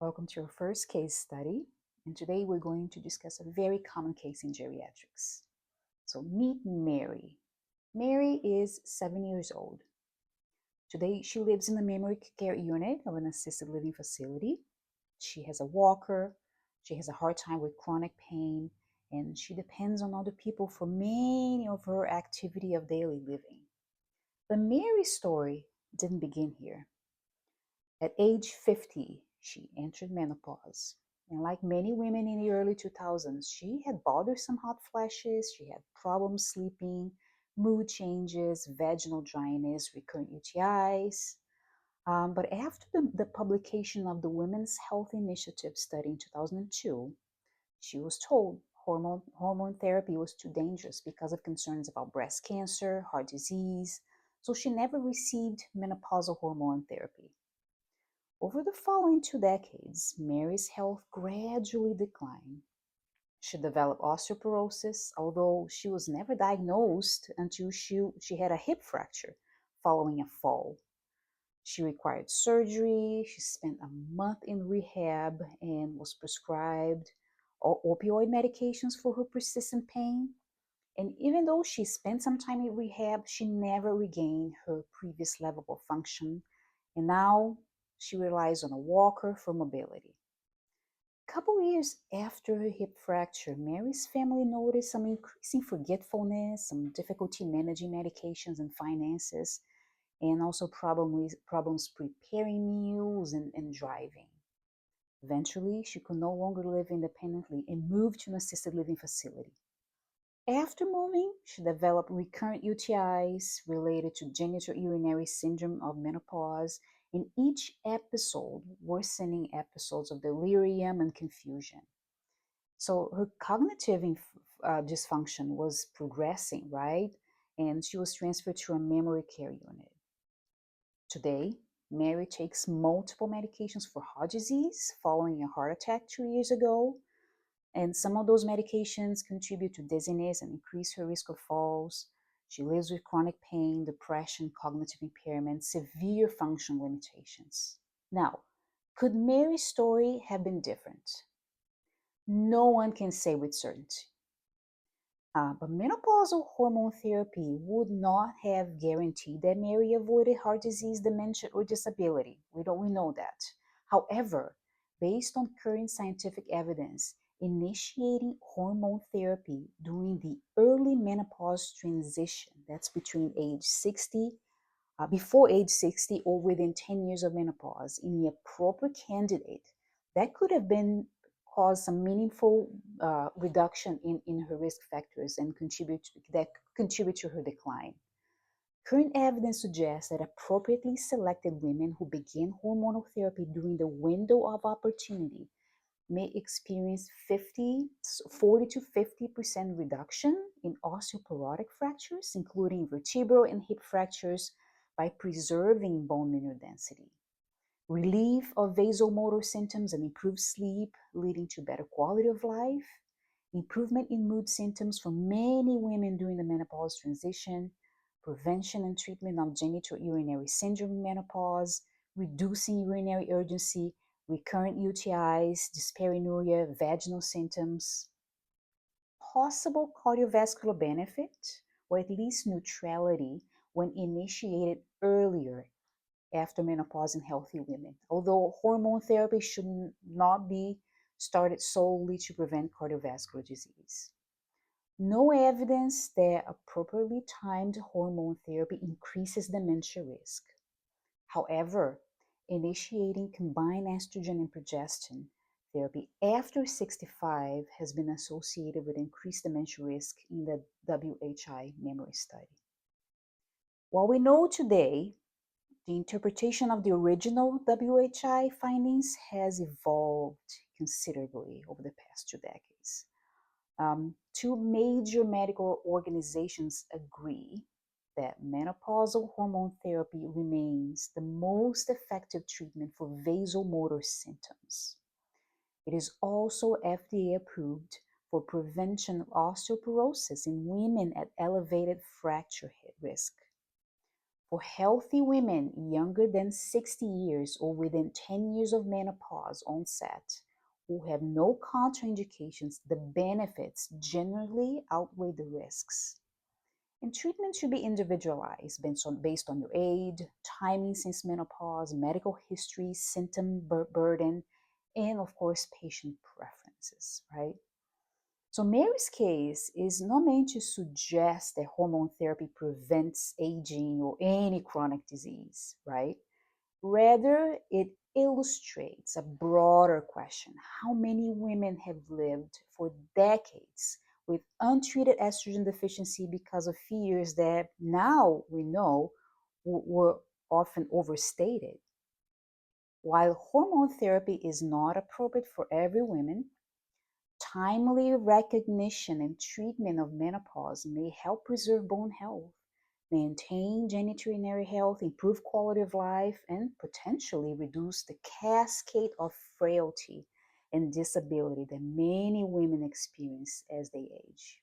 Welcome to our first case study, and today we're going to discuss a very common case in geriatrics. So meet Mary. Mary is 7 years old. Today she lives in the memory care unit of an assisted living facility. She has a walker, she has a hard time with chronic pain, and she depends on other people for many of her activity of daily living. But Mary's story didn't begin here. At age 50, she entered menopause. And like many women in the early 2000s, she had bothersome hot flashes, she had problems sleeping, mood changes, vaginal dryness, recurrent UTIs. But after the publication of the Women's Health Initiative study in 2002, she was told hormone therapy was too dangerous because of concerns about breast cancer, heart disease. So she never received menopausal hormone therapy. Over the following 2 decades, Mary's health gradually declined. She developed osteoporosis, although she was never diagnosed until she had a hip fracture following a fall. She required surgery. She spent a month in rehab and was prescribed opioid medications for her persistent pain. And even though she spent some time in rehab, she never regained her previous level of function. And now she relies on a walker for mobility. A couple years after her hip fracture, Mary's family noticed some increasing forgetfulness, some difficulty managing medications and finances, and also problems preparing meals and driving. Eventually, she could no longer live independently and moved to an assisted living facility. After moving, she developed recurrent UTIs related to genitourinary syndrome of menopause, in each episode worsening episodes of delirium and confusion. So her cognitive dysfunction was progressing, right? And she was transferred to a memory care unit. Today, Mary takes multiple medications for heart disease following a heart attack 2 years ago. And some of those medications contribute to dizziness and increase her risk of falls. She lives with chronic pain, depression, cognitive impairment, severe function limitations. Now, could Mary's story have been different? No one can say with certainty. But menopausal hormone therapy would not have guaranteed that Mary avoided heart disease, dementia, or disability. We know that. However, based on current scientific evidence, initiating hormone therapy during the early menopause transition, that's between age 60, before age 60 or within 10 years of menopause in the appropriate candidate, that could have been cause some meaningful reduction in her risk factors and contribute to her decline. Current evidence suggests that appropriately selected women who begin hormonal therapy during the window of opportunity may experience 40 to 50% reduction in osteoporotic fractures, including vertebral and hip fractures, by preserving bone mineral density. Relief of vasomotor symptoms and improved sleep, leading to better quality of life. Improvement in mood symptoms for many women during the menopause transition. Prevention and treatment of genitourinary syndrome in menopause. Reducing urinary urgency, recurrent UTIs, dyspareunia, vaginal symptoms. Possible cardiovascular benefit, or at least neutrality, when initiated earlier after menopause in healthy women, although hormone therapy should not be started solely to prevent cardiovascular disease. No evidence that appropriately timed hormone therapy increases dementia risk. However, initiating combined estrogen and progestin therapy after 65 has been associated with increased dementia risk in the WHI memory study. What we know today, the interpretation of the original WHI findings has evolved considerably over the past 2 decades. Two major medical organizations agree that menopausal hormone therapy remains the most effective treatment for vasomotor symptoms. It is also FDA approved for prevention of osteoporosis in women at elevated fracture risk. For healthy women younger than 60 years or within 10 years of menopause onset who have no contraindications, the benefits generally outweigh the risks. And treatment should be individualized based on your age, timing since menopause, medical history, symptom burden, and of course, patient preferences, right? So Mary's case is not meant to suggest that hormone therapy prevents aging or any chronic disease, right? Rather, it illustrates a broader question. How many women have lived for decades with untreated estrogen deficiency because of fears that now we know were often overstated? While hormone therapy is not appropriate for every woman, timely recognition and treatment of menopause may help preserve bone health, maintain genitourinary health, improve quality of life, and potentially reduce the cascade of frailty and disability that many women experience as they age.